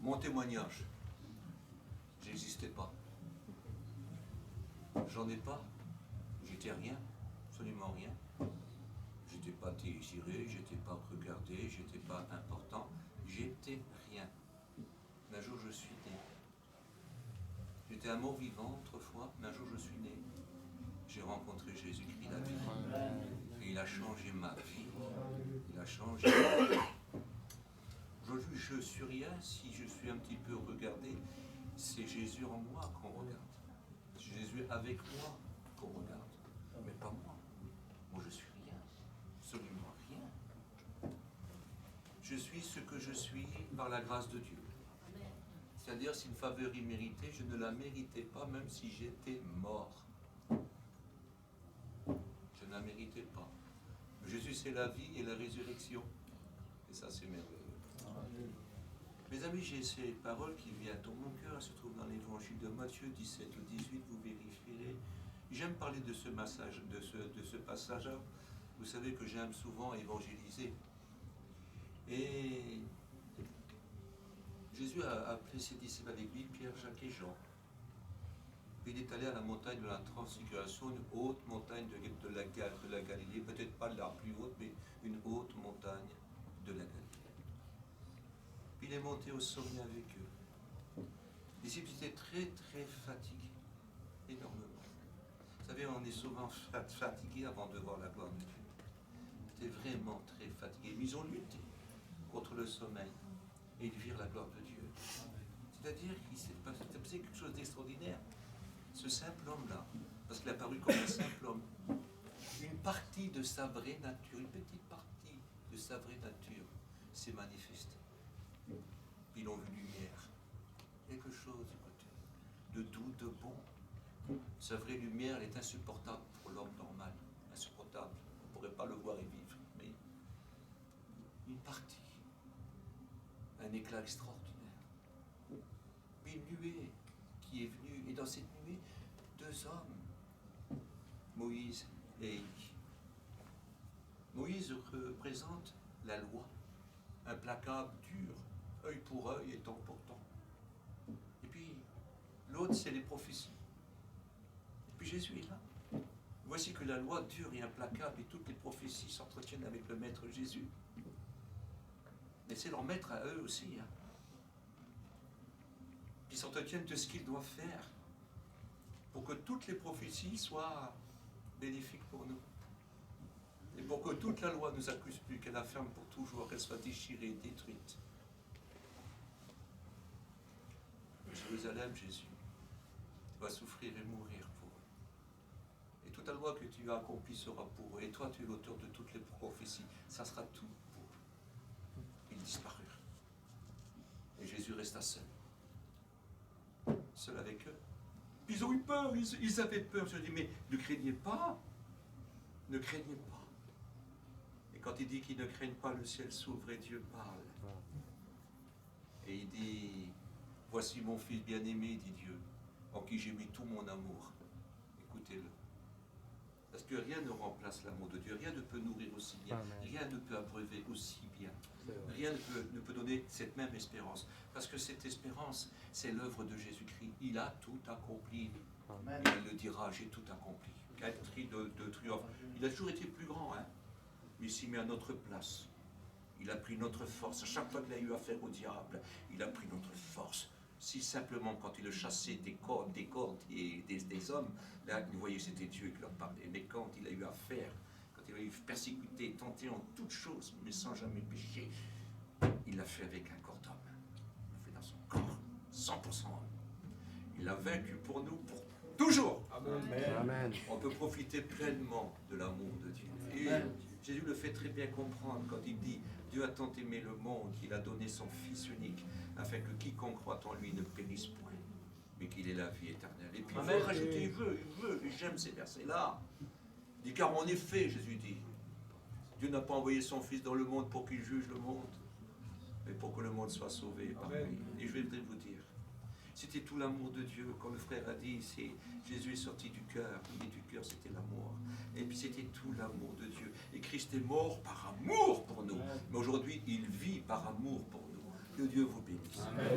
Mon témoignage, j'existais pas. J'en ai pas. J'étais rien, absolument rien. J'étais pas désiré, j'étais pas regardé, j'étais pas important. J'étais rien. Mais un jour je suis né. J'étais un mort vivant autrefois, mais un jour je suis né. J'ai rencontré Jésus-Christ, la vie. Et il a changé ma vie. Il a changé ma vie. Aujourd'hui, je suis rien. Si je suis un petit peu regardé, c'est Jésus en moi qu'on regarde. C'est Jésus avec moi qu'on regarde. Mais pas moi. Moi, je suis rien. Absolument rien. Je suis ce que je suis par la grâce de Dieu. C'est-à-dire, c'est une faveur imméritée, je ne la méritais pas, même si j'étais mort. Je ne la méritais pas. Jésus, c'est la vie et la résurrection. Et ça, c'est merveilleux. Mes amis, j'ai ces paroles qui viennent dans mon cœur, elles se trouvent dans l'évangile de Matthieu 17 ou 18, vous vérifierez. J'aime parler de ce passage-là. Vous savez que j'aime souvent évangéliser. Et Jésus a appelé ses disciples avec lui, Pierre, Jacques et Jean. Puis il est allé à la montagne de la Transfiguration, une haute montagne de la Galilée, peut-être pas la plus haute, mais une haute montagne de la Galilée. Puis il est monté au sommet avec eux. Les disciples étaient très très fatigués, énormément. Vous savez, on est souvent fatigué avant de voir la gloire de Dieu. Ils étaient vraiment très fatigués, mais ils ont lutté contre le sommeil et ils virent la gloire de Dieu. C'est-à-dire qu'il s'est passé quelque chose d'extraordinaire. Ce simple homme-là, parce qu'il a paru comme un simple homme, une partie de sa vraie nature, une petite partie de sa vraie nature s'est manifestée. Ils ont vu lumière. Quelque chose, écoutez, de doux, de bon. Sa vraie lumière, elle est insupportable pour l'homme normal. Insupportable. On ne pourrait pas le voir et vivre. Mais une partie. Un éclat extraordinaire. Une nuée qui est venue. Et dans cette nuée, deux hommes. Moïse et Élie. Moïse représente la loi. Implacable, dur. Œil pour œil et temps pour temps. Et puis, l'autre, c'est les prophéties. Et puis Jésus est là. Voici que la loi dure et implacable et toutes les prophéties s'entretiennent avec le Maître Jésus. Mais c'est leur maître à eux aussi. Hein. Ils s'entretiennent de ce qu'ils doivent faire pour que toutes les prophéties soient bénéfiques pour nous. Et pour que toute la loi ne nous accuse plus, qu'elle la ferme pour toujours, qu'elle soit déchirée, détruite. Jérusalem, Jésus, tu vas souffrir et mourir pour eux. Et toute la loi que tu as accomplie sera pour eux. Et toi, tu es l'auteur de toutes les prophéties. Ça sera tout pour eux. Ils disparurent. Et Jésus resta seul. Seul avec eux. Ils ont eu peur, ils avaient peur. Je dis, mais ne craignez pas. Ne craignez pas. Et quand il dit qu'ils ne craignent pas, le ciel s'ouvre et Dieu parle. Et il dit, voici mon fils bien-aimé, dit Dieu, en qui j'ai mis tout mon amour. Écoutez-le. Parce que rien ne remplace l'amour de Dieu, rien ne peut nourrir aussi bien, rien ne peut abreuver aussi bien, rien ne peut donner cette même espérance. Parce que cette espérance, c'est l'œuvre de Jésus-Christ. Il a tout accompli. Amen. Et il le dira, j'ai tout accompli. Quel cri de triomphe. Il a toujours été plus grand, hein, mais il s'est mis à notre place. Il a pris notre force. À chaque fois qu'il a eu affaire au diable, il a pris notre force. Si simplement quand il le chassait des cordes et des hommes, là, vous voyez, c'était Dieu qui leur parlait. Mais quand il a eu affaire, quand il a eu persécuté, tenté en toutes choses, mais sans jamais pécher, il l'a fait avec un corps d'homme. Il l'a fait dans son corps, 100% homme. Il l'a vaincu pour nous, pour toujours. Amen. Amen. On peut profiter pleinement de l'amour de Dieu. Et Jésus le fait très bien comprendre quand il dit « Dieu a tant aimé le monde qu'il a donné son Fils unique, afin que quiconque croit en lui ne périsse point, mais qu'il ait la vie éternelle. » Et puis il faut rajouter, il veut, et j'aime ces versets-là. Il dit « Car en effet, Jésus dit, Dieu n'a pas envoyé son Fils dans le monde pour qu'il juge le monde, mais pour que le monde soit sauvé par lui. » Et je vais vous dire, c'était tout l'amour de Dieu. Comme le frère a dit, Jésus est sorti du cœur. Et du cœur, c'était l'amour. Et puis c'était tout l'amour de Dieu. Et Christ est mort par amour pour nous. Mais aujourd'hui, il vit par amour pour nous. Que Dieu vous bénisse. Amen.